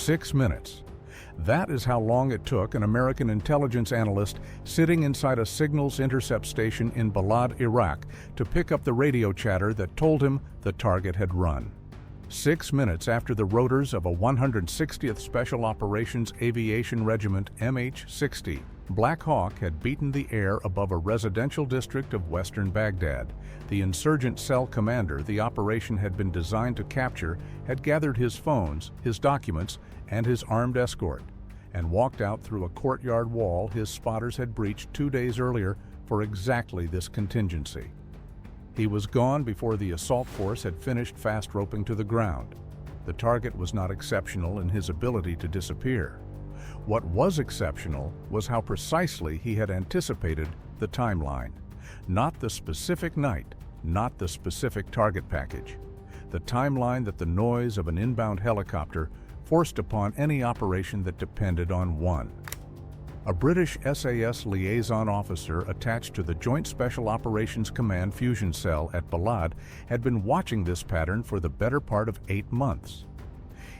6 minutes. That is how long it took an American intelligence analyst sitting inside a signals intercept station in Balad, Iraq, to pick up the radio chatter that told him the target had run. 6 minutes after the rotors of a 160th Special Operations Aviation Regiment MH-60 Black Hawk had beaten the air above a residential district of western Baghdad, the insurgent cell commander the operation had been designed to capture had gathered his phones, his documents, and his armed escort, and walked out through a courtyard wall his spotters had breached 2 days earlier for exactly this contingency. He was gone before the assault force had finished fast roping to the ground. The target was not exceptional in his ability to disappear. What was exceptional was how precisely he had anticipated the timeline. Not the specific night, not the specific target package. The timeline that the noise of an inbound helicopter forced upon any operation that depended on one. A British SAS liaison officer attached to the Joint Special Operations Command fusion cell at Balad had been watching this pattern for the better part of 8 months.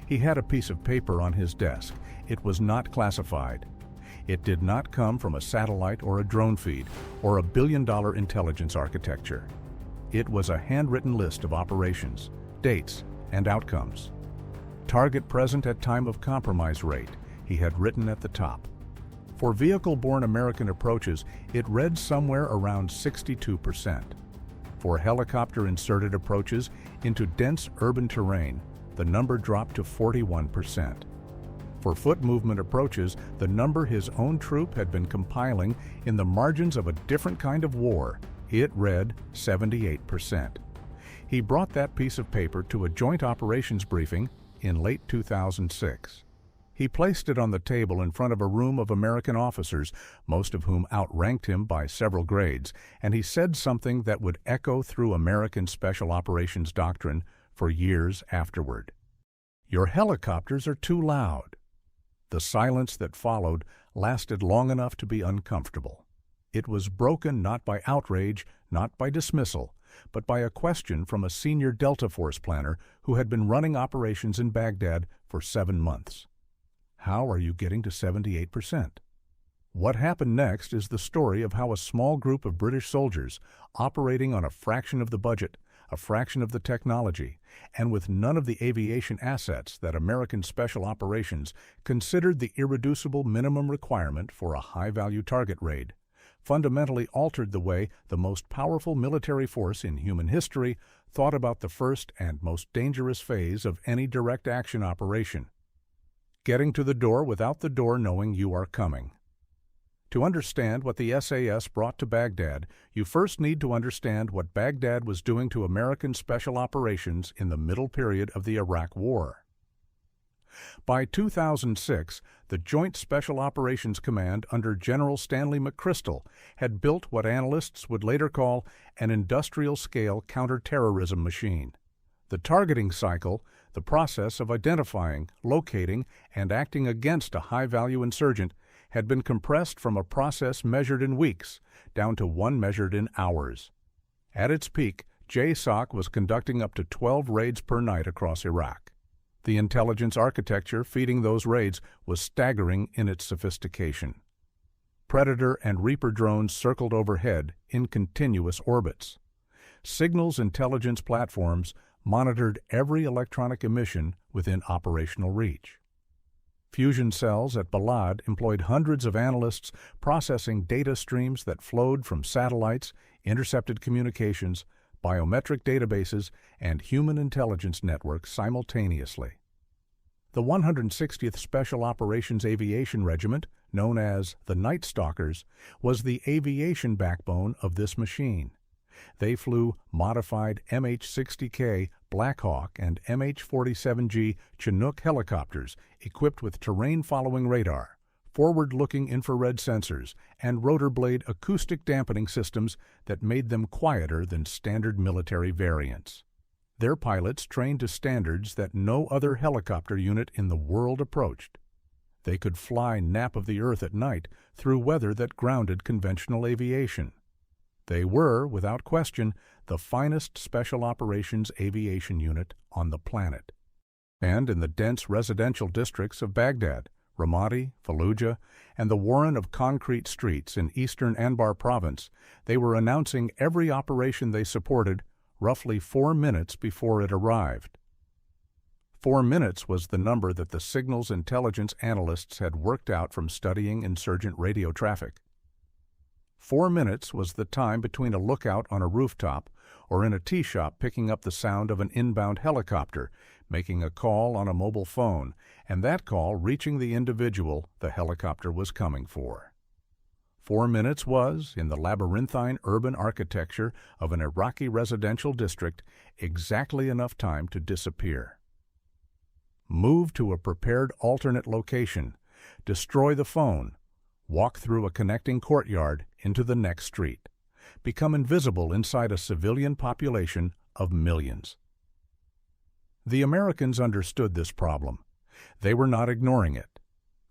He had a piece of paper on his desk. It was not classified. It did not come from a satellite or a drone feed or a billion-dollar intelligence architecture. It was a handwritten list of operations, dates, and outcomes. Target present at time of compromise rate, he had written at the top. For vehicle-borne American approaches, it read somewhere around 62%. For helicopter-inserted approaches into dense urban terrain, the number dropped to 41%. For foot movement approaches, the number his own troop had been compiling in the margins of a different kind of war, it read 78%. He brought that piece of paper to a joint operations briefing in late 2006. He placed it on the table in front of a room of American officers, most of whom outranked him by several grades, and he said something that would echo through American Special Operations doctrine for years afterward. "Your helicopters are too loud." The silence that followed lasted long enough to be uncomfortable. It was broken not by outrage, not by dismissal, but by a question from a senior Delta Force planner who had been running operations in Baghdad for 7 months. How are you getting to 78%? What happened next is the story of how a small group of British soldiers, operating on a fraction of the budget, a fraction of the technology, and with none of the aviation assets that American Special Operations considered the irreducible minimum requirement for a high-value target raid, fundamentally altered the way the most powerful military force in human history thought about the first and most dangerous phase of any direct action operation: getting to the door without the door knowing you are coming. To understand what the SAS brought to Baghdad, you first need to understand what Baghdad was doing to American Special Operations in the middle period of the Iraq War. By 2006, the Joint Special Operations Command under General Stanley McChrystal had built what analysts would later call an industrial-scale counterterrorism machine. The targeting cycle, the process of identifying, locating, and acting against a high-value insurgent, had been compressed from a process measured in weeks down to one measured in hours. At its peak, JSOC was conducting up to 12 raids per night across Iraq. The intelligence architecture feeding those raids was staggering in its sophistication. Predator and Reaper drones circled overhead in continuous orbits. Signals intelligence platforms monitored every electronic emission within operational reach. Fusion cells at Balad employed hundreds of analysts processing data streams that flowed from satellites, intercepted communications, biometric databases, and human intelligence networks simultaneously. The 160th Special Operations Aviation Regiment, known as the Night Stalkers, was the aviation backbone of this machine. They flew modified MH-60K Black Hawk and MH-47G Chinook helicopters equipped with terrain-following radar, forward-looking infrared sensors, and rotor blade acoustic dampening systems that made them quieter than standard military variants. Their pilots trained to standards that no other helicopter unit in the world approached. They could fly nap of the earth at night through weather that grounded conventional aviation. They were, without question, the finest special operations aviation unit on the planet. And in the dense residential districts of Baghdad, Ramadi, Fallujah, and the warren of concrete streets in eastern Anbar province, they were announcing every operation they supported roughly 4 minutes before it arrived. 4 minutes was the number that the signals intelligence analysts had worked out from studying insurgent radio traffic. 4 minutes was the time between a lookout on a rooftop or in a tea shop picking up the sound of an inbound helicopter, making a call on a mobile phone, and that call reaching the individual the helicopter was coming for. 4 minutes was, in the labyrinthine urban architecture of an Iraqi residential district, exactly enough time to disappear. Move to a prepared alternate location, destroy the phone, walk through a connecting courtyard into the next street, become invisible inside a civilian population of millions. The Americans understood this problem. They were not ignoring it.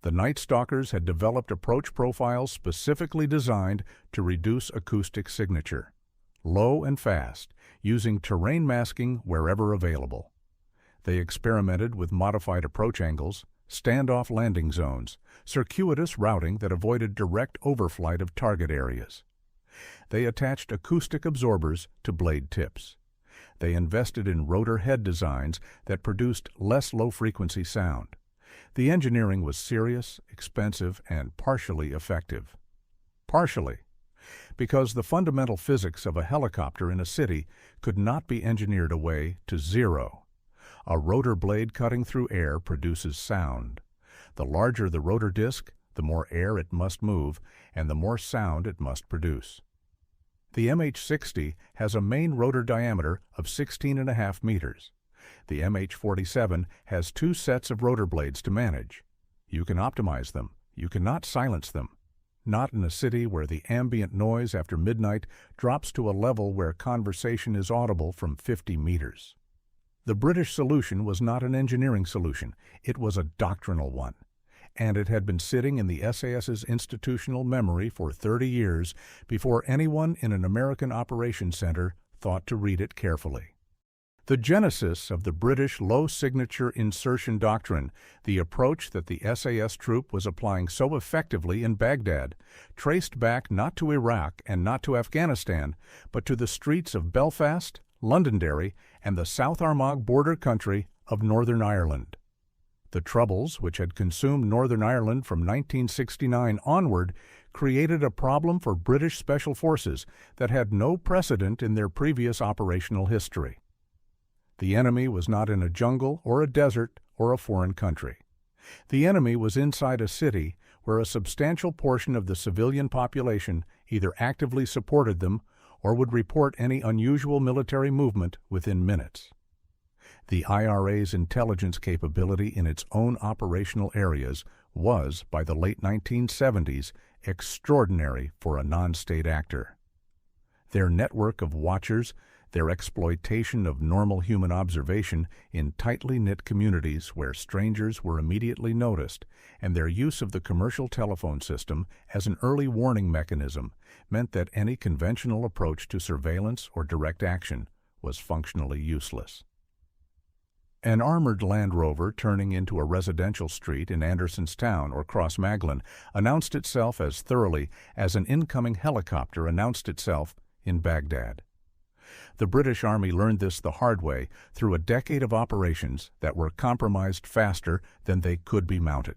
The Night Stalkers had developed approach profiles specifically designed to reduce acoustic signature, low and fast, using terrain masking wherever available. They experimented with modified approach angles, standoff landing zones, circuitous routing that avoided direct overflight of target areas. They attached acoustic absorbers to blade tips. They invested in rotor head designs that produced less low-frequency sound. The engineering was serious, expensive, and partially effective. Partially, because the fundamental physics of a helicopter in a city could not be engineered away to zero. A rotor blade cutting through air produces sound. The larger the rotor disc, the more air it must move, and the more sound it must produce. The MH-60 has a main rotor diameter of 16.5 meters. The MH-47 has 2 sets of rotor blades to manage. You can optimize them. You cannot silence them. Not in a city where the ambient noise after midnight drops to a level where conversation is audible from 50 meters. The British solution was not an engineering solution. It was a doctrinal one. And it had been sitting in the SAS's institutional memory for 30 years before anyone in an American operations center thought to read it carefully. The genesis of the British low-signature insertion doctrine, the approach that the SAS troop was applying so effectively in Baghdad, traced back not to Iraq and not to Afghanistan, but to the streets of Belfast, Londonderry, and the South Armagh border country of Northern Ireland. The Troubles, which had consumed Northern Ireland from 1969 onward, created a problem for British Special Forces that had no precedent in their previous operational history. The enemy was not in a jungle or a desert or a foreign country. The enemy was inside a city where a substantial portion of the civilian population either actively supported them or would report any unusual military movement within minutes. The IRA's intelligence capability in its own operational areas was, by the late 1970s, extraordinary for a non-state actor. Their network of watchers, their exploitation of normal human observation in tightly knit communities where strangers were immediately noticed, and their use of the commercial telephone system as an early warning mechanism meant that any conventional approach to surveillance or direct action was functionally useless. An armored Land Rover turning into a residential street in Andersonstown or Crossmaglen announced itself as thoroughly as an incoming helicopter announced itself in Baghdad. The British Army learned this the hard way through a decade of operations that were compromised faster than they could be mounted.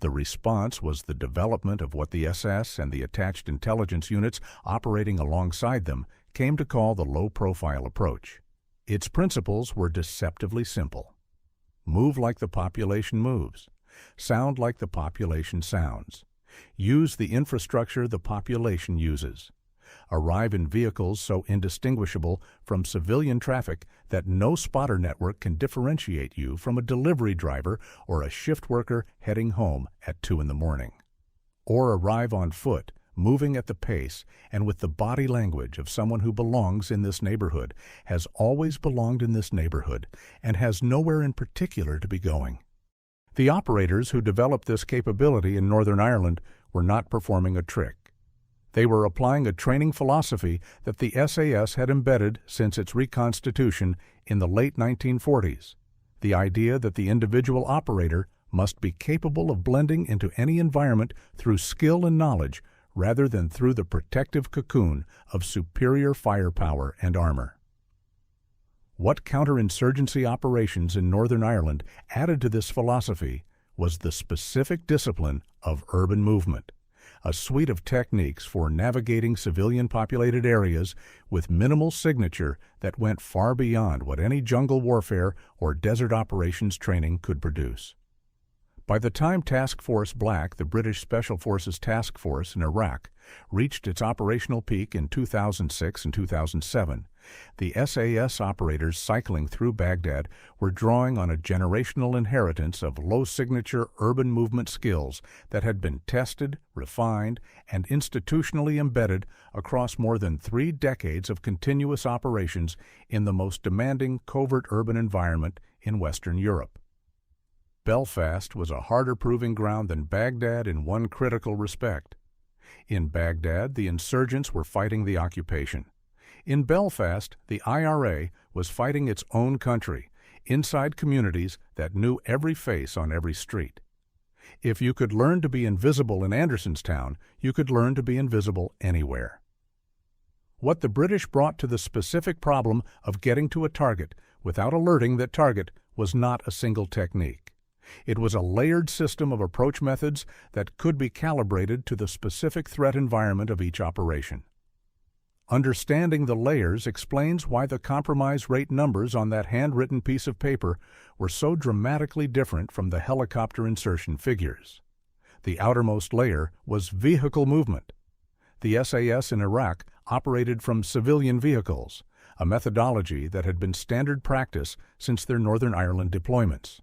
The response was the development of what the SS and the attached intelligence units operating alongside them came to call the low-profile approach. Its principles were deceptively simple. Move like the population moves. Sound like the population sounds. Use the infrastructure the population uses. Arrive in vehicles so indistinguishable from civilian traffic that no spotter network can differentiate you from a delivery driver or a shift worker heading home at 2 a.m. Or arrive on foot, moving at the pace and with the body language of someone who belongs in this neighborhood, has always belonged in this neighborhood, and has nowhere in particular to be going. The operators who developed this capability in Northern Ireland were not performing a trick. They were applying a training philosophy that the SAS had embedded since its reconstitution in the late 1940s. the idea that the individual operator must be capable of blending into any environment through skill and knowledge rather than through the protective cocoon of superior firepower and armor. What counterinsurgency operations in Northern Ireland added to this philosophy was the specific discipline of urban movement, a suite of techniques for navigating civilian-populated areas with minimal signature that went far beyond what any jungle warfare or desert operations training could produce. By the time Task Force Black, the British Special Forces Task Force in Iraq, reached its operational peak in 2006 and 2007, the SAS operators cycling through Baghdad were drawing on a generational inheritance of low-signature urban movement skills that had been tested, refined, and institutionally embedded across more than 3 decades of continuous operations in the most demanding covert urban environment in Western Europe. Belfast was a harder proving ground than Baghdad in one critical respect. In Baghdad, the insurgents were fighting the occupation. In Belfast, the IRA was fighting its own country, inside communities that knew every face on every street. If you could learn to be invisible in Andersonstown, you could learn to be invisible anywhere. What the British brought to the specific problem of getting to a target without alerting that target was not a single technique. It was a layered system of approach methods that could be calibrated to the specific threat environment of each operation. Understanding the layers explains why the compromise rate numbers on that handwritten piece of paper were so dramatically different from the helicopter insertion figures. The outermost layer was vehicle movement. The SAS in Iraq operated from civilian vehicles, a methodology that had been standard practice since their Northern Ireland deployments.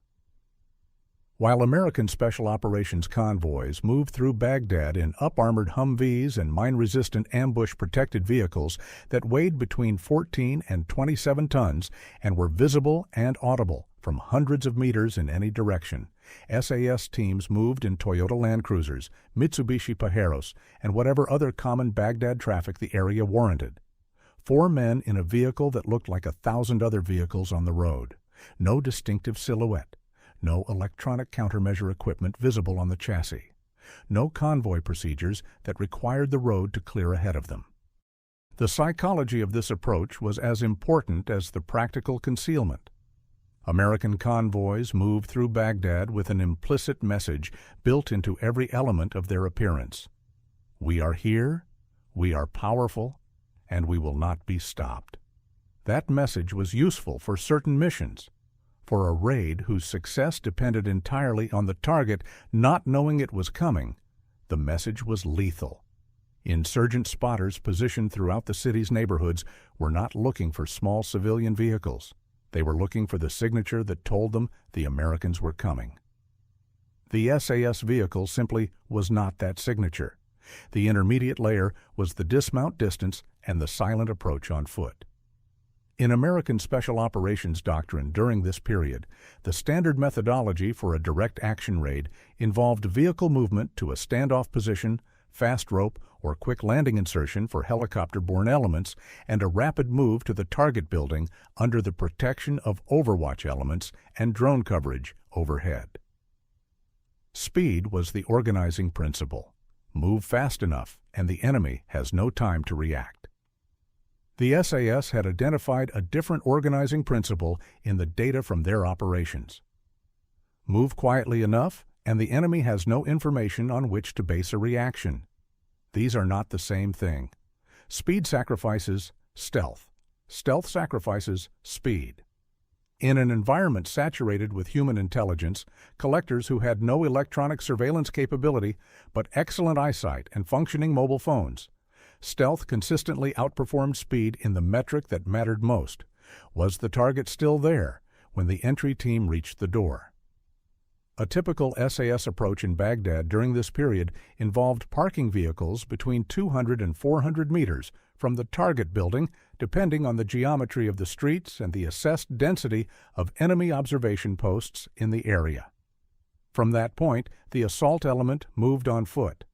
While American Special Operations convoys moved through Baghdad in up-armored Humvees and mine-resistant ambush-protected vehicles that weighed between 14 and 27 tons and were visible and audible from hundreds of meters in any direction, SAS teams moved in Toyota Land Cruisers, Mitsubishi Pajeros, and whatever other common Baghdad traffic the area warranted. 4 men in a vehicle that looked like 1,000 other vehicles on the road. No distinctive silhouette. No electronic countermeasure equipment visible on the chassis. No convoy procedures that required the road to clear ahead of them. The psychology of this approach was as important as the practical concealment. American convoys moved through Baghdad with an implicit message built into every element of their appearance. We are here, we are powerful, and we will not be stopped. That message was useful for certain missions. For a raid whose success depended entirely on the target not knowing it was coming, the message was lethal. Insurgent spotters positioned throughout the city's neighborhoods were not looking for small civilian vehicles. They were looking for the signature that told them the Americans were coming. The SAS vehicle simply was not that signature. The intermediate layer was the dismount distance and the silent approach on foot. In American Special Operations Doctrine during this period, the standard methodology for a direct action raid involved vehicle movement to a standoff position, fast rope or quick landing insertion for helicopter-borne elements, and a rapid move to the target building under the protection of overwatch elements and drone coverage overhead. Speed was the organizing principle. Move fast enough, and the enemy has no time to react. The SAS had identified a different organizing principle in the data from their operations. Move quietly enough, and the enemy has no information on which to base a reaction. These are not the same thing. Speed sacrifices stealth. Stealth sacrifices speed. In an environment saturated with human intelligence, collectors who had no electronic surveillance capability but excellent eyesight and functioning mobile phones, stealth consistently outperformed speed in the metric that mattered most. Was the target still there when the entry team reached the door? A typical SAS approach in Baghdad during this period involved parking vehicles between 200 and 400 meters from the target building, depending on the geometry of the streets and the assessed density of enemy observation posts in the area. From that point, the assault element moved on foot.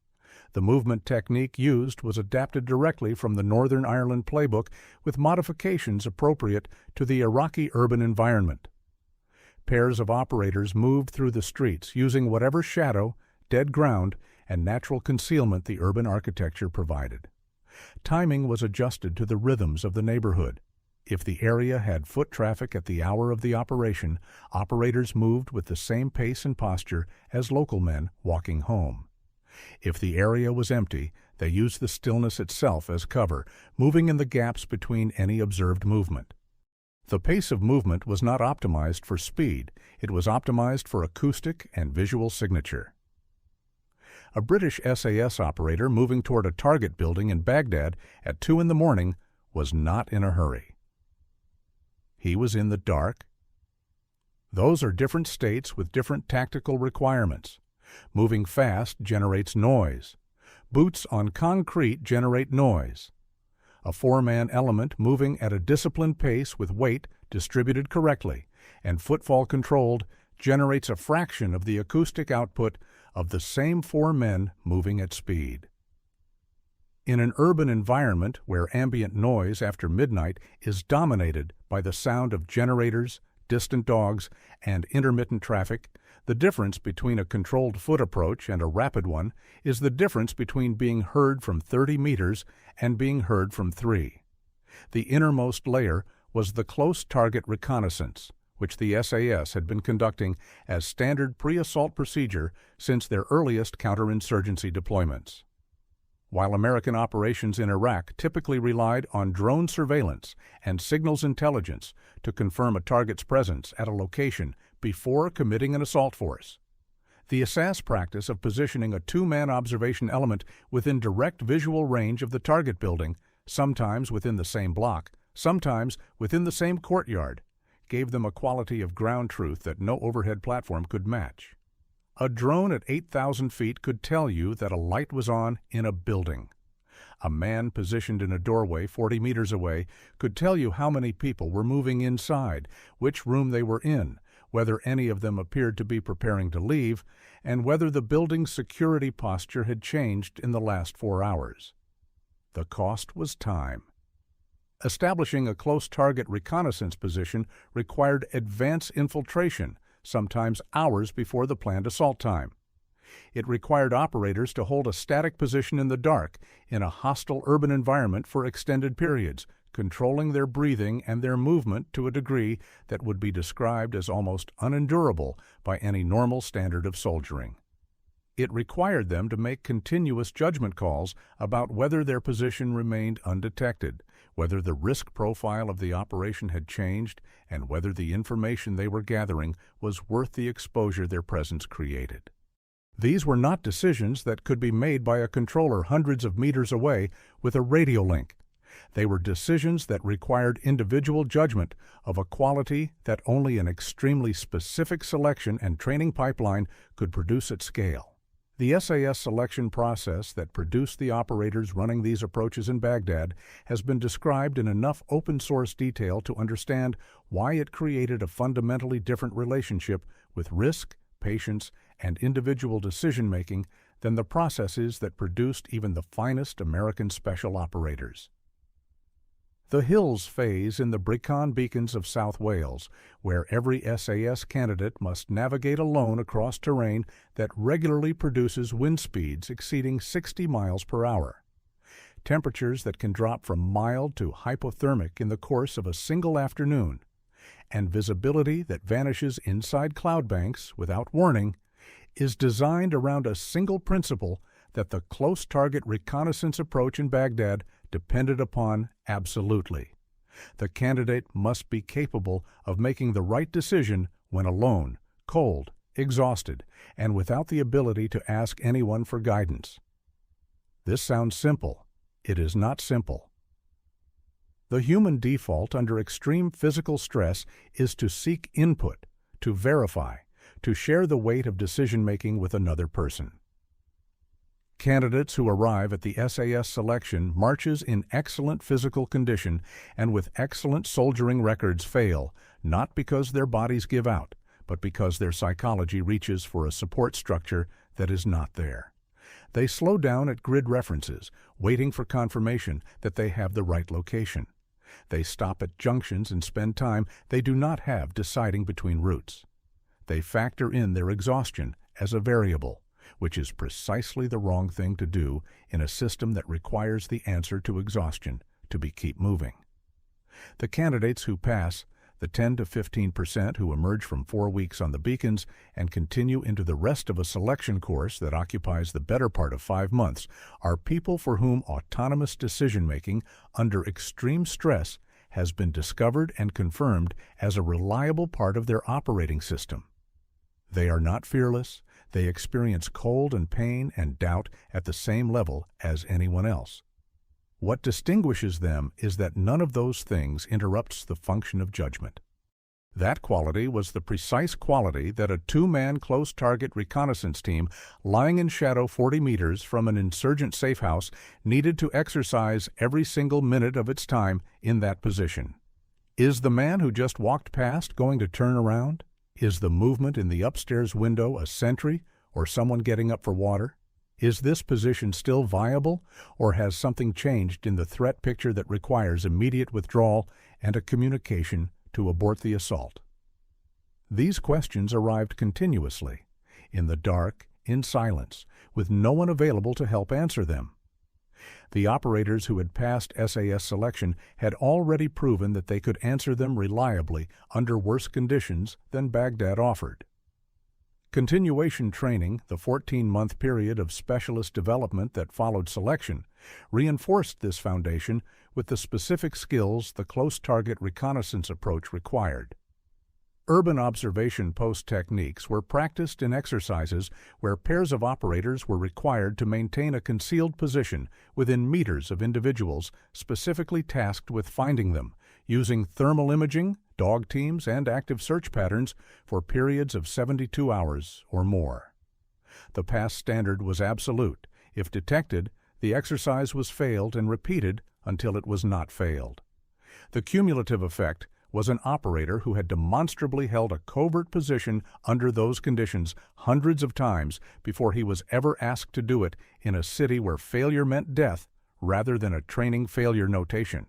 The movement technique used was adapted directly from the Northern Ireland playbook with modifications appropriate to the Iraqi urban environment. Pairs of operators moved through the streets using whatever shadow, dead ground, and natural concealment the urban architecture provided. Timing was adjusted to the rhythms of the neighborhood. If the area had foot traffic at the hour of the operation, operators moved with the same pace and posture as local men walking home. If the area was empty, they used the stillness itself as cover, moving in the gaps between any observed movement. The pace of movement was not optimized for speed, it was optimized for acoustic and visual signature. A British SAS operator moving toward a target building in Baghdad at 2 in the morning was not in a hurry. He was in the dark. Those are different states with different tactical requirements. Moving fast generates noise. Boots on concrete generate noise. A four-man element moving at a disciplined pace with weight distributed correctly and footfall controlled generates a fraction of the acoustic output of the same four men moving at speed. In an urban environment where ambient noise after midnight is dominated by the sound of generators, distant dogs, and intermittent traffic, the difference between a controlled foot approach and a rapid one is the difference between being heard from 30 meters and being heard from 3. The innermost layer was the close target reconnaissance, which the SAS had been conducting as standard pre-assault procedure since their earliest counterinsurgency deployments. While American operations in Iraq typically relied on drone surveillance and signals intelligence to confirm a target's presence at a location before committing an assault force, the SAS practice of positioning a two-man observation element within direct visual range of the target building, sometimes within the same block, sometimes within the same courtyard, gave them a quality of ground truth that no overhead platform could match. A drone at 8,000 feet could tell you that a light was on in a building. A man positioned in a doorway 40 meters away could tell you how many people were moving inside, which room they were in, whether any of them appeared to be preparing to leave, and whether the building's security posture had changed in the last 4 hours. The cost was time. Establishing a close target reconnaissance position required advance infiltration, sometimes hours before the planned assault time. It required operators to hold a static position in the dark in a hostile urban environment for extended periods, controlling their breathing and their movement to a degree that would be described as almost unendurable by any normal standard of soldiering. It required them to make continuous judgment calls about whether their position remained undetected, whether the risk profile of the operation had changed, and whether the information they were gathering was worth the exposure their presence created. These were not decisions that could be made by a controller hundreds of meters away with a radio link. They were decisions that required individual judgment of a quality that only an extremely specific selection and training pipeline could produce at scale. The SAS selection process that produced the operators running these approaches in Baghdad has been described in enough open-source detail to understand why it created a fundamentally different relationship with risk, patience, and individual decision-making than the processes that produced even the finest American special operators. The Hills phase in the Brecon Beacons of South Wales, where every SAS candidate must navigate alone across terrain that regularly produces wind speeds exceeding 60 miles per hour. Temperatures that can drop from mild to hypothermic in the course of a single afternoon, and visibility that vanishes inside cloud banks without warning, is designed around a single principle that the close target reconnaissance approach in Baghdad depended upon absolutely. The candidate must be capable of making the right decision when alone, cold, exhausted, and without the ability to ask anyone for guidance. This sounds simple. It is not simple. The human default under extreme physical stress is to seek input, to verify, to share the weight of decision-making with another person. Candidates who arrive at the SAS selection marches in excellent physical condition and with excellent soldiering records fail, not because their bodies give out, but because their psychology reaches for a support structure that is not there. They slow down at grid references, waiting for confirmation that they have the right location. They stop at junctions and spend time they do not have deciding between routes. They factor in their exhaustion as a variable, which is precisely the wrong thing to do in a system that requires the answer to exhaustion to keep moving. The candidates who pass, the 10 to 15% who emerge from 4 weeks on the beacons and continue into the rest of a selection course that occupies the better part of 5 months, are people for whom autonomous decision-making under extreme stress has been discovered and confirmed as a reliable part of their operating system. They are not fearless. They experience cold and pain and doubt at the same level as anyone else. What distinguishes them is that none of those things interrupts the function of judgment. That quality was the precise quality that a 2-man close-target reconnaissance team lying in shadow 40 meters from an insurgent safe house needed to exercise every single minute of its time in that position. Is the man who just walked past going to turn around? Is the movement in the upstairs window a sentry or someone getting up for water? Is this position still viable, or has something changed in the threat picture that requires immediate withdrawal and a communication to abort the assault? These questions arrived continuously, in the dark, in silence, with no one available to help answer them. The operators who had passed SAS selection had already proven that they could answer them reliably under worse conditions than Baghdad offered. Continuation training, the 14-month period of specialist development that followed selection, reinforced this foundation with the specific skills the close-target reconnaissance approach required. Urban observation post techniques were practiced in exercises where pairs of operators were required to maintain a concealed position within meters of individuals specifically tasked with finding them, using thermal imaging, dog teams, and active search patterns for periods of 72 hours or more. The pass standard was absolute. If detected, the exercise was failed and repeated until it was not failed. The cumulative effect was an operator who had demonstrably held a covert position under those conditions hundreds of times before he was ever asked to do it in a city where failure meant death rather than a training failure notation.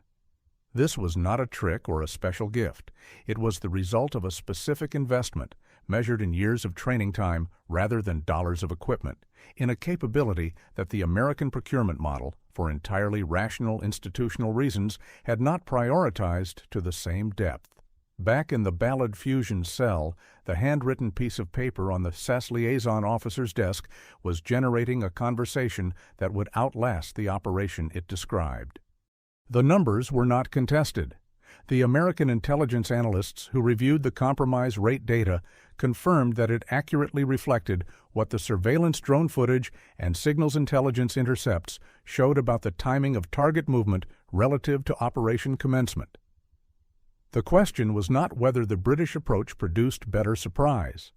This was not a trick or a special gift. It was the result of a specific investment, measured in years of training time rather than dollars of equipment, in a capability that the American procurement model, for entirely rational institutional reasons, had not prioritized to the same depth. Back in the Ballad Fusion cell, the handwritten piece of paper on the SAS liaison officer's desk was generating a conversation that would outlast the operation it described. The numbers were not contested. The American intelligence analysts who reviewed the compromise rate data confirmed that it accurately reflected what the surveillance drone footage and signals intelligence intercepts showed about the timing of target movement relative to operation commencement. The question was not whether the British approach produced better surprise.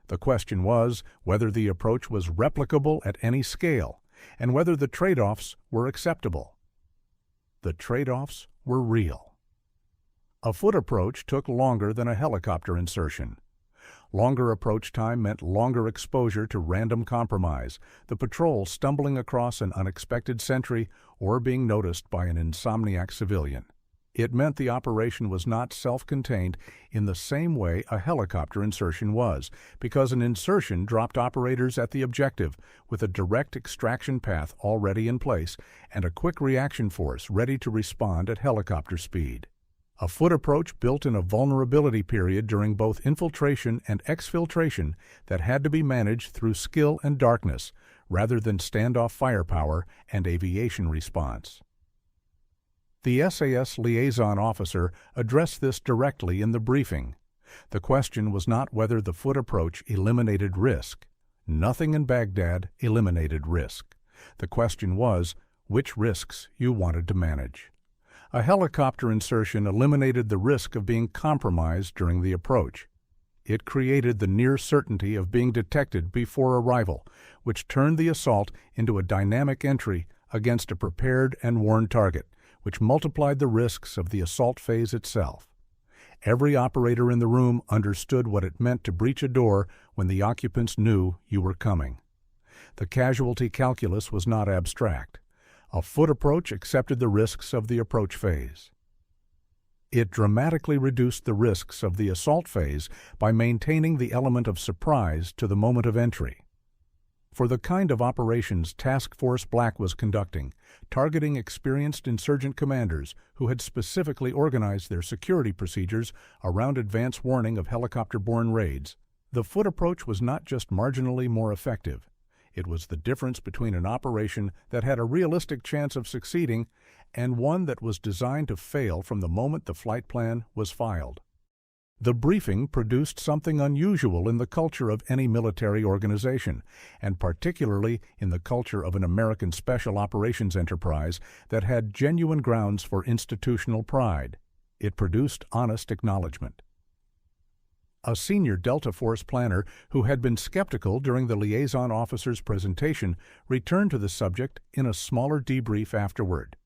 The question was whether the approach was replicable at any scale and whether the trade-offs were acceptable. The trade-offs were real. A foot approach took longer than a helicopter insertion. Longer approach time meant longer exposure to random compromise, the patrol stumbling across an unexpected sentry or being noticed by an insomniac civilian. It meant the operation was not self-contained in the same way a helicopter insertion was, because an insertion dropped operators at the objective with a direct extraction path already in place and a quick reaction force ready to respond at helicopter speed. A foot approach built in a vulnerability period during both infiltration and exfiltration that had to be managed through skill and darkness rather than standoff firepower and aviation response. The SAS liaison officer addressed this directly in the briefing. The question was not whether the foot approach eliminated risk. Nothing in Baghdad eliminated risk. The question was which risks you wanted to manage. A helicopter insertion eliminated the risk of being compromised during the approach. It created the near certainty of being detected before arrival, which turned the assault into a dynamic entry against a prepared and warned target, which multiplied the risks of the assault phase itself. Every operator in the room understood what it meant to breach a door when the occupants knew you were coming. The casualty calculus was not abstract. A foot approach accepted the risks of the approach phase. It dramatically reduced the risks of the assault phase by maintaining the element of surprise to the moment of entry. For the kind of operations Task Force Black was conducting, targeting experienced insurgent commanders who had specifically organized their security procedures around advance warning of helicopter-borne raids, the foot approach was not just marginally more effective. It was the difference between an operation that had a realistic chance of succeeding and one that was designed to fail from the moment the flight plan was filed. The briefing produced something unusual in the culture of any military organization, and particularly in the culture of an American special operations enterprise that had genuine grounds for institutional pride. It produced honest acknowledgement. A senior Delta Force planner who had been skeptical during the liaison officer's presentation returned to the subject in a smaller debrief afterward.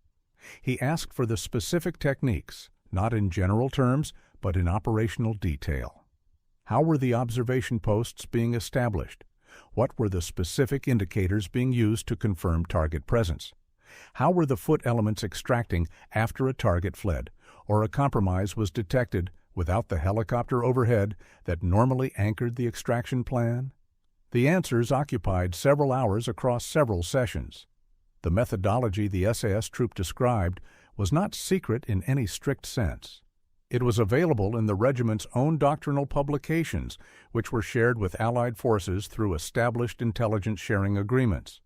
He asked for the specific techniques, not in general terms, but in operational detail. How were the observation posts being established? What were the specific indicators being used to confirm target presence? How were the foot elements extracting after a target fled, or a compromise was detected without the helicopter overhead that normally anchored the extraction plan? The answers occupied several hours across several sessions. The methodology the SAS troop described was not secret in any strict sense. It was available in the regiment's own doctrinal publications, which were shared with Allied forces through established intelligence sharing agreements.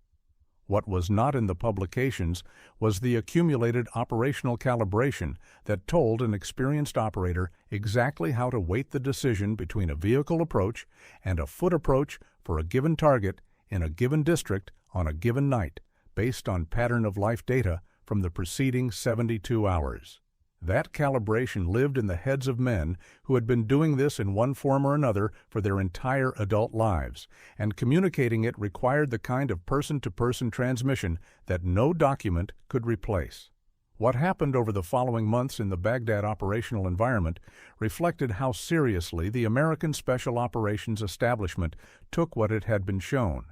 What was not in the publications was the accumulated operational calibration that told an experienced operator exactly how to weight the decision between a vehicle approach and a foot approach for a given target in a given district on a given night, based on pattern-of-life data from the preceding 72 hours. That calibration lived in the heads of men who had been doing this in one form or another for their entire adult lives, and communicating it required the kind of person-to-person transmission that no document could replace. What happened over the following months in the Baghdad operational environment reflected how seriously the American Special Operations establishment took what it had been shown.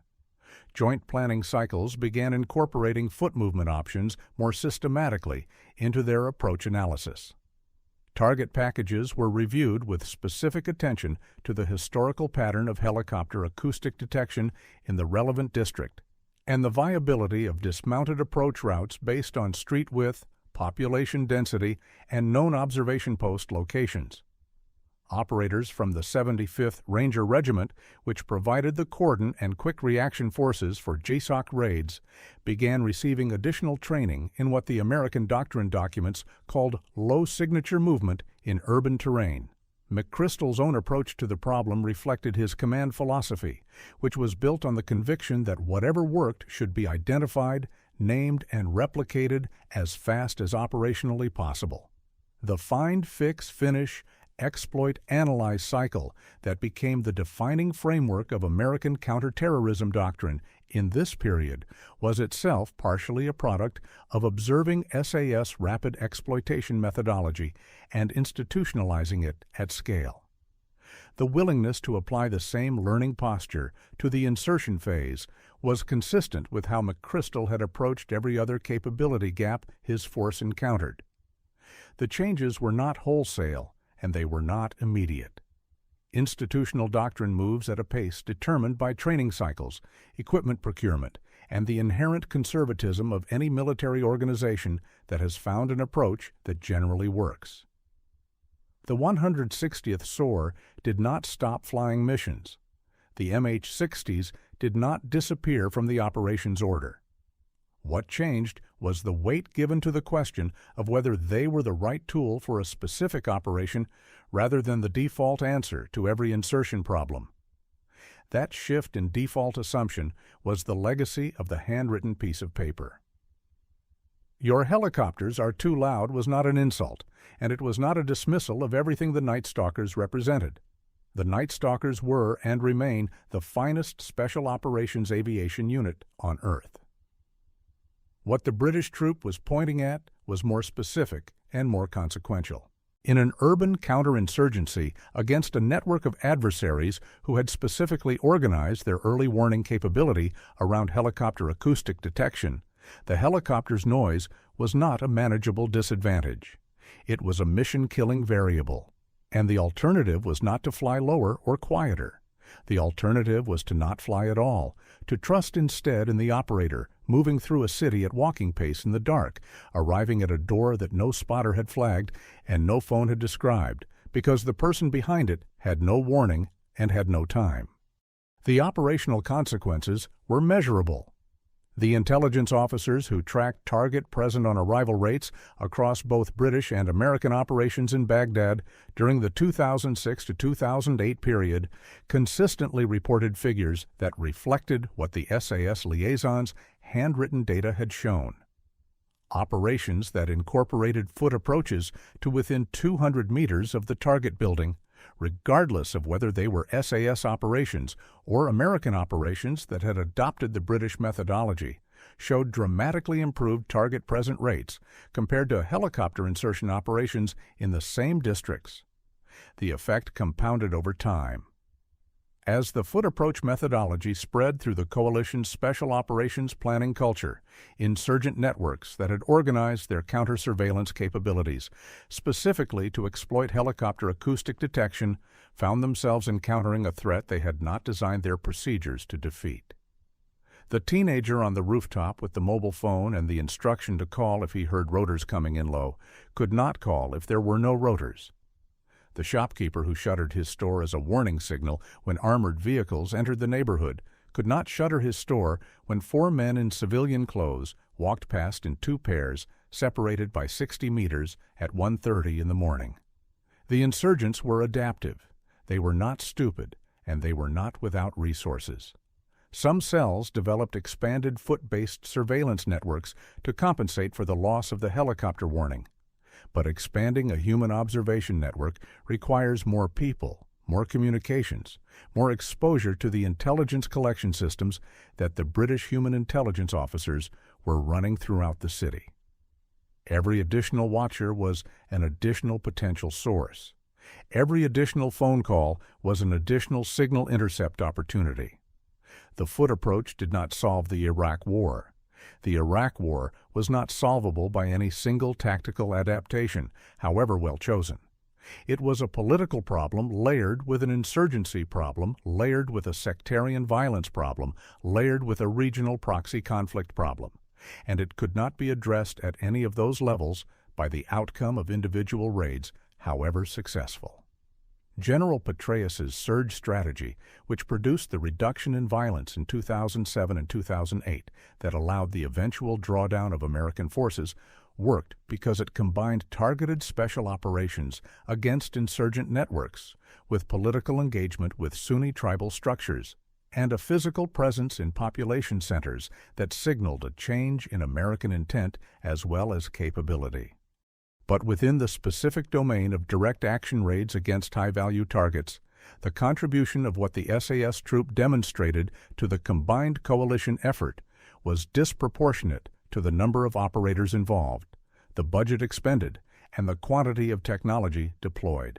Joint planning cycles began incorporating foot movement options more systematically into their approach analysis. Target packages were reviewed with specific attention to the historical pattern of helicopter acoustic detection in the relevant district, and the viability of dismounted approach routes based on street width, population density, and known observation post locations. Operators from the 75th Ranger Regiment, which provided the cordon and quick reaction forces for JSOC raids, began receiving additional training in what the American Doctrine documents called low-signature movement in urban terrain. McChrystal's own approach to the problem reflected his command philosophy, which was built on the conviction that whatever worked should be identified, named, and replicated as fast as operationally possible. The find, fix, finish, exploit, analyze cycle that became the defining framework of American counterterrorism doctrine in this period was itself partially a product of observing SAS rapid exploitation methodology and institutionalizing it at scale. The willingness to apply the same learning posture to the insertion phase was consistent with how McChrystal had approached every other capability gap his force encountered. The changes were not wholesale, and they were not immediate. Institutional doctrine moves at a pace determined by training cycles, equipment procurement, and the inherent conservatism of any military organization that has found an approach that generally works. The 160th SOAR did not stop flying missions. The MH-60s did not disappear from the operations order. What changed was the weight given to the question of whether they were the right tool for a specific operation rather than the default answer to every insertion problem. That shift in default assumption was the legacy of the handwritten piece of paper. "Your helicopters are too loud" was not an insult, and it was not a dismissal of everything the Night Stalkers represented. The Night Stalkers were and remain the finest special operations aviation unit on Earth. What the British troop was pointing at was more specific and more consequential. In an urban counterinsurgency against a network of adversaries who had specifically organized their early warning capability around helicopter acoustic detection, the helicopter's noise was not a manageable disadvantage. It was a mission-killing variable. And the alternative was not to fly lower or quieter. The alternative was to not fly at all, to trust instead in the operator, moving through a city at walking pace in the dark, arriving at a door that no spotter had flagged and no phone had described, because the person behind it had no warning and had no time. The operational consequences were measurable. The intelligence officers who tracked target present on arrival rates across both British and American operations in Baghdad during the 2006 to 2008 period consistently reported figures that reflected what the SAS liaisons' handwritten data had shown. Operations that incorporated foot approaches to within 200 meters of the target building, regardless of whether they were SAS operations or American operations that had adopted the British methodology, showed dramatically improved target present rates compared to helicopter insertion operations in the same districts. The effect compounded over time. As the foot approach methodology spread through the coalition's special operations planning culture, insurgent networks that had organized their counter-surveillance capabilities, specifically to exploit helicopter acoustic detection, found themselves encountering a threat they had not designed their procedures to defeat. The teenager on the rooftop with the mobile phone and the instruction to call if he heard rotors coming in low could not call if there were no rotors. The shopkeeper who shuttered his store as a warning signal when armored vehicles entered the neighborhood could not shutter his store when 4 men in civilian clothes walked past in 2 pairs, separated by 60 meters at 1:30 in the morning. The insurgents were adaptive. They were not stupid, and they were not without resources. Some cells developed expanded foot-based surveillance networks to compensate for the loss of the helicopter warning. But expanding a human observation network requires more people, more communications, more exposure to the intelligence collection systems that the British human intelligence officers were running throughout the city. Every additional watcher was an additional potential source. Every additional phone call was an additional signal intercept opportunity. The foot approach did not solve the Iraq War. The Iraq War was not solvable by any single tactical adaptation, however well chosen. It was a political problem layered with an insurgency problem, layered with a sectarian violence problem, layered with a regional proxy conflict problem. And it could not be addressed at any of those levels by the outcome of individual raids, however successful. General Petraeus's surge strategy, which produced the reduction in violence in 2007 and 2008 that allowed the eventual drawdown of American forces, worked because it combined targeted special operations against insurgent networks with political engagement with Sunni tribal structures and a physical presence in population centers that signaled a change in American intent as well as capability. But within the specific domain of direct action raids against high-value targets, the contribution of what the SAS troop demonstrated to the combined coalition effort was disproportionate to the number of operators involved, the budget expended, and the quantity of technology deployed.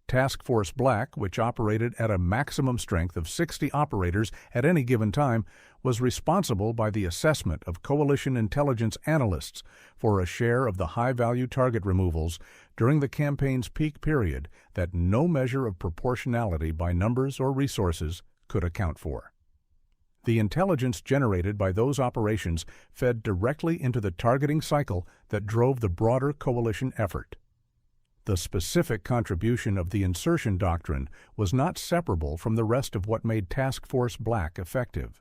Task Force Black, which operated at a maximum strength of 60 operators at any given time, was responsible by the assessment of coalition intelligence analysts for a share of the high-value target removals during the campaign's peak period that no measure of proportionality by numbers or resources could account for. The intelligence generated by those operations fed directly into the targeting cycle that drove the broader coalition effort. The specific contribution of the Insertion Doctrine was not separable from the rest of what made Task Force Black effective.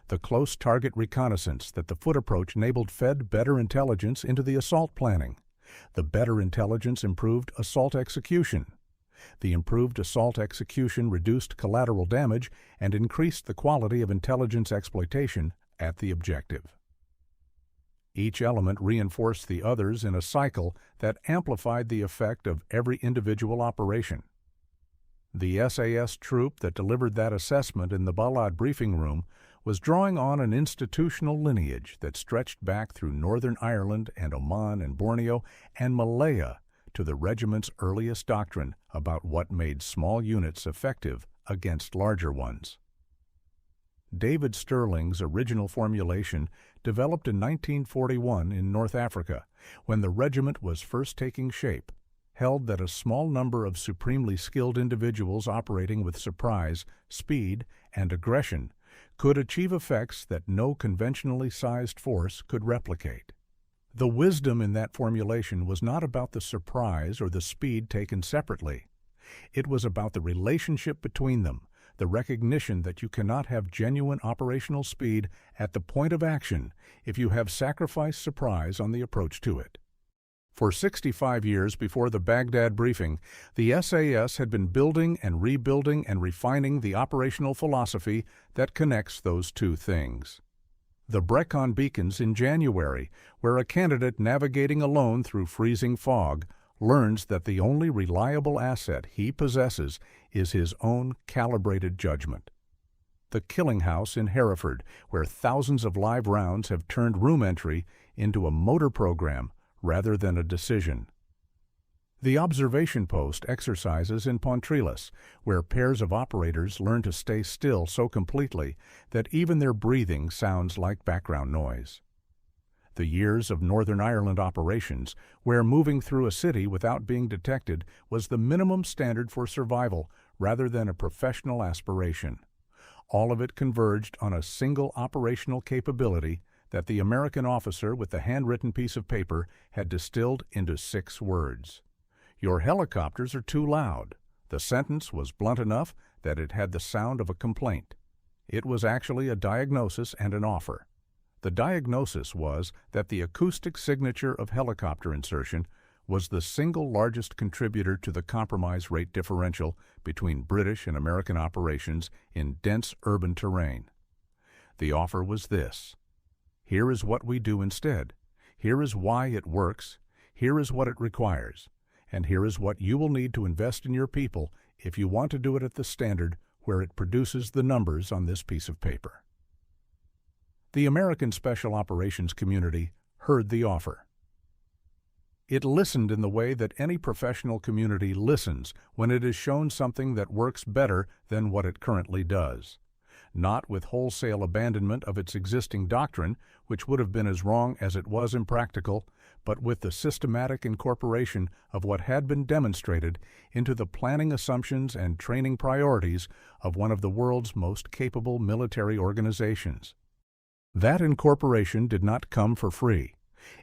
The close target reconnaissance that the foot approach enabled fed better intelligence into the assault planning. The better intelligence improved assault execution. The improved assault execution reduced collateral damage and increased the quality of intelligence exploitation at the objective. Each element reinforced the others in a cycle that amplified the effect of every individual operation. The SAS troop that delivered that assessment in the Balad briefing room was drawing on an institutional lineage that stretched back through Northern Ireland and Oman and Borneo and Malaya to the regiment's earliest doctrine about what made small units effective against larger ones. David Stirling's original formulation, developed in 1941 in North Africa, when the regiment was first taking shape, held that a small number of supremely skilled individuals operating with surprise, speed, and aggression could achieve effects that no conventionally sized force could replicate. The wisdom in that formulation was not about the surprise or the speed taken separately. It was about the relationship between them, the recognition that you cannot have genuine operational speed at the point of action if you have sacrificed surprise on the approach to it. For 65 years before the Baghdad briefing, the SAS had been building and rebuilding and refining the operational philosophy that connects those two things. The Brecon beacons in January, where a candidate navigating alone through freezing fog learns that the only reliable asset he possesses is his own calibrated judgment. The Killing House in Hereford, where thousands of live rounds have turned room entry into a motor program rather than a decision. The observation post exercises in Pontrilas, where pairs of operators learn to stay still so completely that even their breathing sounds like background noise. The years of Northern Ireland operations, where moving through a city without being detected was the minimum standard for survival rather than a professional aspiration. All of it converged on a single operational capability that the American officer with the handwritten piece of paper had distilled into 6 words. "Your helicopters are too loud." The sentence was blunt enough that it had the sound of a complaint. It was actually a diagnosis and an offer. The diagnosis was that the acoustic signature of helicopter insertion was the single largest contributor to the compromise rate differential between British and American operations in dense urban terrain. The offer was this: here is what we do instead. Here is why it works. Here is what it requires. And here is what you will need to invest in your people if you want to do it at the standard where it produces the numbers on this piece of paper. The American Special Operations community heard the offer. It listened in the way that any professional community listens when it is shown something that works better than what it currently does. Not with wholesale abandonment of its existing doctrine, which would have been as wrong as it was impractical, but with the systematic incorporation of what had been demonstrated into the planning assumptions and training priorities of one of the world's most capable military organizations. That incorporation did not come for free.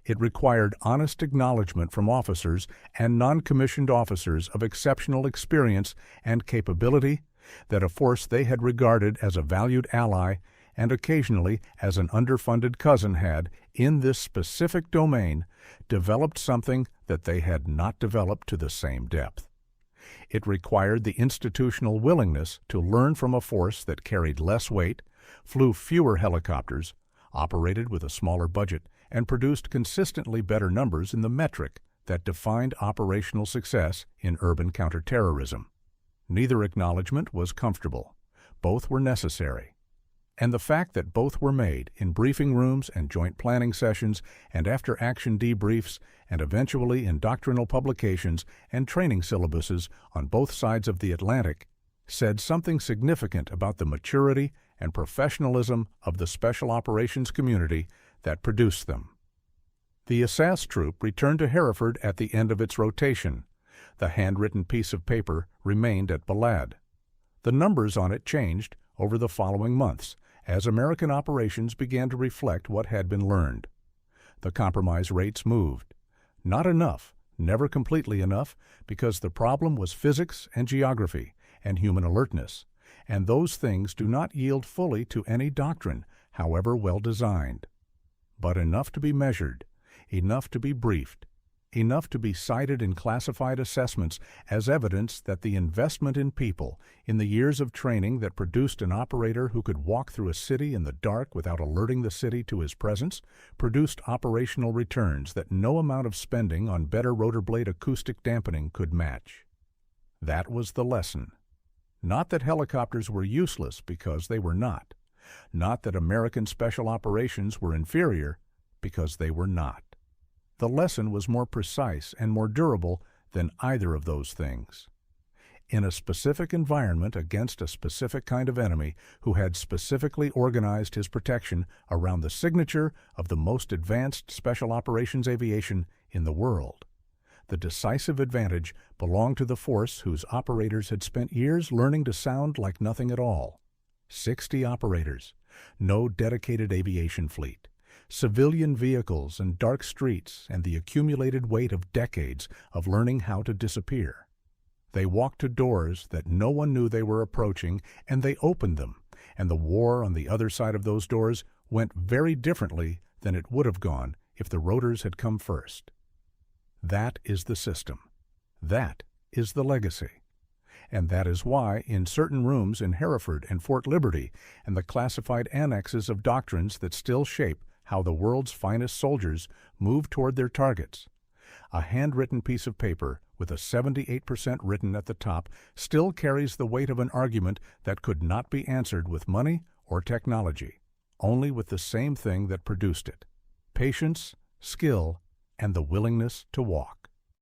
It required honest acknowledgement from officers and non-commissioned officers of exceptional experience and capability that a force they had regarded as a valued ally and occasionally as an underfunded cousin had, in this specific domain, developed something that they had not developed to the same depth. It required the institutional willingness to learn from a force that carried less weight, flew fewer helicopters, operated with a smaller budget, and produced consistently better numbers in the metric that defined operational success in urban counterterrorism. Neither acknowledgement was comfortable. Both were necessary. And the fact that both were made in briefing rooms and joint planning sessions and after-action debriefs and eventually in doctrinal publications and training syllabuses on both sides of the Atlantic said something significant about the maturity and professionalism of the special operations community that produced them. The SAS troop returned to Hereford at the end of its rotation. The handwritten piece of paper remained at Balad. The numbers on it changed over the following months as American operations began to reflect what had been learned. The compromise rates moved. Not enough, never completely enough, because the problem was physics and geography and human alertness, and those things do not yield fully to any doctrine, however well designed. But enough to be measured, enough to be briefed, enough to be cited in classified assessments as evidence that the investment in people, in the years of training that produced an operator who could walk through a city in the dark without alerting the city to his presence, produced operational returns that no amount of spending on better rotor blade acoustic dampening could match. That was the lesson. Not that helicopters were useless, because they were not. Not that American special operations were inferior, because they were not. The lesson was more precise and more durable than either of those things. in a specific environment against a specific kind of enemy who had specifically organized his protection around the signature of the most advanced special operations aviation in the world. The decisive advantage belonged to the force whose operators had spent years learning to sound like nothing at all. 60 operators, no dedicated aviation fleet, civilian vehicles and dark streets, and the accumulated weight of decades of learning how to disappear. They walked to doors that no one knew they were approaching, and they opened them, and the war on the other side of those doors went very differently than it would have gone if the rotors had come first. That is the system. That is the legacy. And that is why, in certain rooms in Hereford and Fort Liberty, and the classified annexes of doctrines that still shape how the world's finest soldiers move toward their targets, a handwritten piece of paper with a 78% written at the top still carries the weight of an argument that could not be answered with money or technology, only with the same thing that produced it: patience, skill, and the willingness to walk.